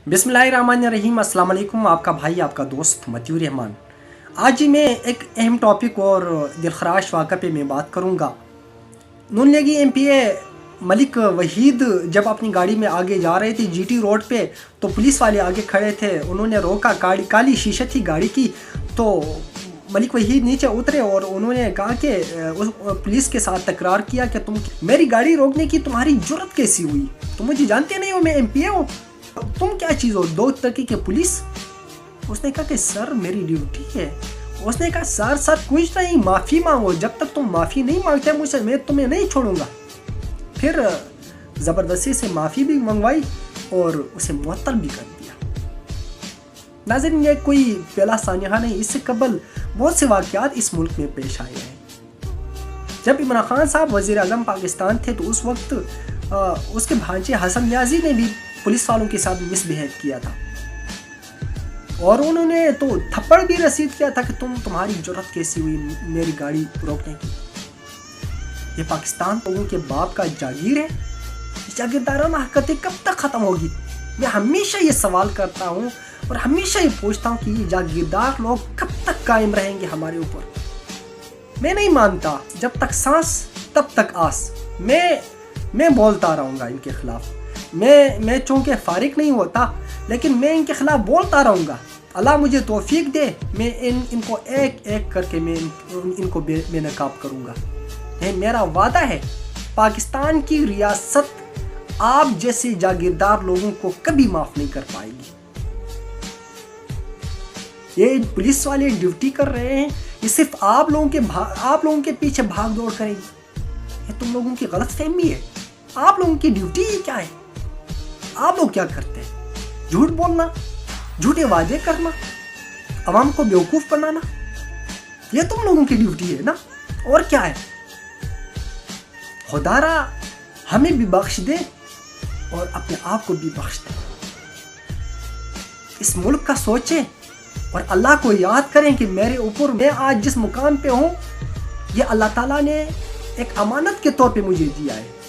बिस्मिल्लाहिर्रहमानिर्रहीम। अस्सलाम वालेकुम। आपका भाई आपका दोस्त मतियूर रहमान। आज ही मैं एक अहम टॉपिक और दिलखराश वाक़े पे मैं बात करूँगा। नून लीगी एमपीए मलिक वहीद जब अपनी गाड़ी में आगे जा रहे थे जीटी रोड पे, तो पुलिस वाले आगे खड़े थे। उन्होंने रोका, गाड़ी काली शीशे थी गाड़ी की, तो मलिक वहीद नीचे उतरे और उन्होंने कहा कि पुलिस के साथ तकरार किया कि तुम मेरी गाड़ी रोकने की तुम्हारी जुर्रत कैसी हुई, तुम मुझे जानते नहीं हो, मैं एमपीए हूँ, तुम क्या चीज़ हो, दो तरह की पुलिस। उसने कहा कि सर मेरी ड्यूटी है। उसने कहा सर कुछ नहीं, माफ़ी मांगो, जब तक तुम माफ़ी नहीं मांगते मुझसे मैं तुम्हें नहीं छोड़ूंगा। फिर ज़बरदस्ती से माफ़ी भी मंगवाई और उसे मुअत्तल भी कर दिया। नाज़रीन, ये कोई पहला सानिया नहीं, इससे कबल बहुत से वाक़यात इस मुल्क में पेश आए हैं। जब इमरान खान साहब वज़ीर आज़म पाकिस्तान थे तो उस वक्त उसके भांजे हसन न्याजी ने भी पुलिस वालों के साथ मिसबिहेव किया था और उन्होंने तो थप्पड़ भी रसीद किया था कि तुम्हारी जुर्रत कैसी हुई मेरी गाड़ी रोकने की। ये पाकिस्तान लोगों के बाप का जागीर है। जागीरदाराना हरकतें कब तक ख़त्म होगी? मैं हमेशा ये सवाल करता हूँ और हमेशा ये पूछता हूँ कि ये जागीरदार लोग कब तक कायम रहेंगे हमारे ऊपर। मैं नहीं मानता, जब तक सांस तब तक आस। मैं बोलता रहूँगा इनके खिलाफ। मैं चूँकि फारिग नहीं होता, लेकिन मैं इनके खिलाफ बोलता रहूँगा। अल्लाह मुझे तौफीक दे, मैं इनको एक एक करके मैं इनको बेनकाब करूँगा। ये मेरा वादा है। पाकिस्तान की रियासत आप जैसे जागीरदार लोगों को कभी माफ़ नहीं कर पाएगी। ये पुलिस वाले ड्यूटी कर रहे हैं, ये सिर्फ आप लोगों के पीछे भाग दौड़ करेंगे। ये तुम लोगों की गलत फहमी है। आप लोगों की ड्यूटी ही क्या है? आप लोग क्या करते हैं? झूठ बोलना, झूठे वादे करना, अवाम को बेवकूफ़ बनाना, ये तुम लोगों की ड्यूटी है ना, और क्या है? खुदारा हमें भी बख्श दे और अपने आप को भी बख्श दे। इस मुल्क का सोचें और अल्लाह को याद करें कि मेरे ऊपर मैं आज जिस मुकाम पे हूँ, ये अल्लाह ताला ने एक अमानत के तौर पे मुझे दिया है।